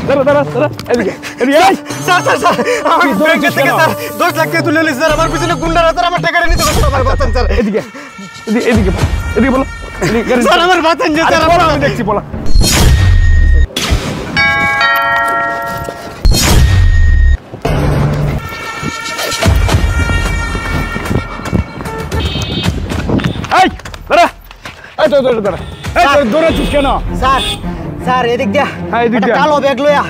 দাঁড়া দাঁড়া দাঁড়া এদিকে এদিকে স্যার স্যার স্যার আমি ব্যাংকে থেকে স্যার 10 লাখ টাকা তুলে নিয়েছি স্যার আমার পিছনে গুন্ডারা স্যার আমার টাকাটা নিতে পারছে আমার বাঁচান স্যার এদিকে এদিকে এদিকে বলো স্যার আমার বাঁচান যে স্যার আমি দেখছি বলা এই দাঁড়া এই তো দাঁড়া এই দৌড়াচ্ছিস কেন স্যার স্যার এদিক দিয়া একটা কালো ব্যাগ লইয়া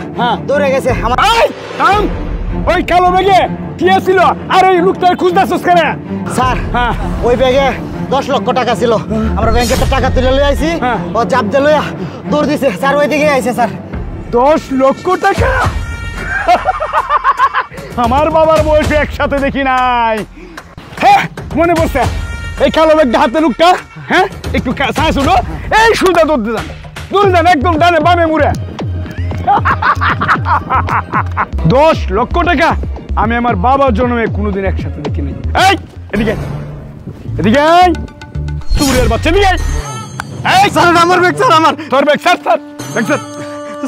দৌড়ে গেছে আমার এই থাম ওই কালো ব্যাগে কি ছিল আর ওই লোকটার খুঁজতাছস কেন স্যার ওই ব্যাগে 10 লক্ষ টাকা ছিল আমরা ব্যাংকে টাকা তুলে লই আইছি ও চাপ দিয়ে লইয়া দৌড় দিছে স্যার ওইদিকে আইছে স্যার 10 লক্ষ টাকা আমার বাবার বয়সে একসাথে দেখি নাই হ্যাঁ মনে পড়ছে এই কালো ব্যাগটা হাতে লোকটা হ্যাঁ একটু সাহস হলো এই সুদা দৌড়তে যান একদম ডানে বামে মুড়ে 10 লক্ষ টাকা আমি আমার বাবার জন্মে কোনোদিন একসাথে দেখি নাই এই এদিকে এদিকে চুরের বাচ্চা নিয়ে এই স্যার আমার ব্যাগ স্যার আমার তোর ব্যাগ স্যার ব্যাগ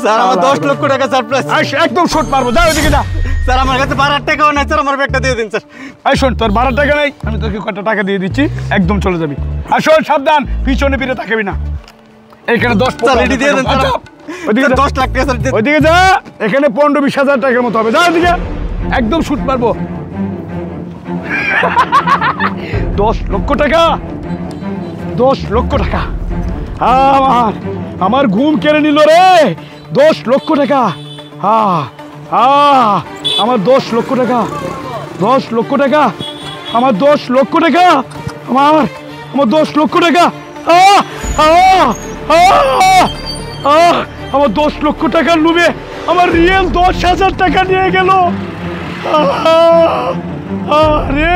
স্যার আমার 10 লক্ষ টাকা স্যার প্লাস একদম শর্ট মারবো যা ওইদিকে যা স্যার আমার কাছে 12 টাকাও নাই স্যার আমার ব্যাগটা দিয়ে দিন স্যার এই শোন তোর 12 টাকা নাই আমি তোকে কয়টা টাকা দিয়ে দিচ্ছি একদম চলে যাবি আর শোন সাবধান পিছনে ফিরে তাকাবি না এখানে 10 স্যার রেডি দিয়ে দেন স্যার ওইদিকে 10 লাখ টাকা স্যার ওইদিকে যা এখানে 15-20 হাজার টাকার মতো হবে যা ওইদিকে একদম শুট মারবো 10 লক্ষ টাকা 10 লক্ষ টাকা আমার ঘুম কেড়ে নিল রে 10 লক্ষ টাকা আমার 10 লক্ষ টাকা 10 লক্ষ টাকা আমার 10 লক্ষ টাকা আমার 10 লক্ষ টাকা আমার 10 লক্ষ টাকার লোভে আমার রিয়েল 10,000 টাকা নিয়ে গেল রে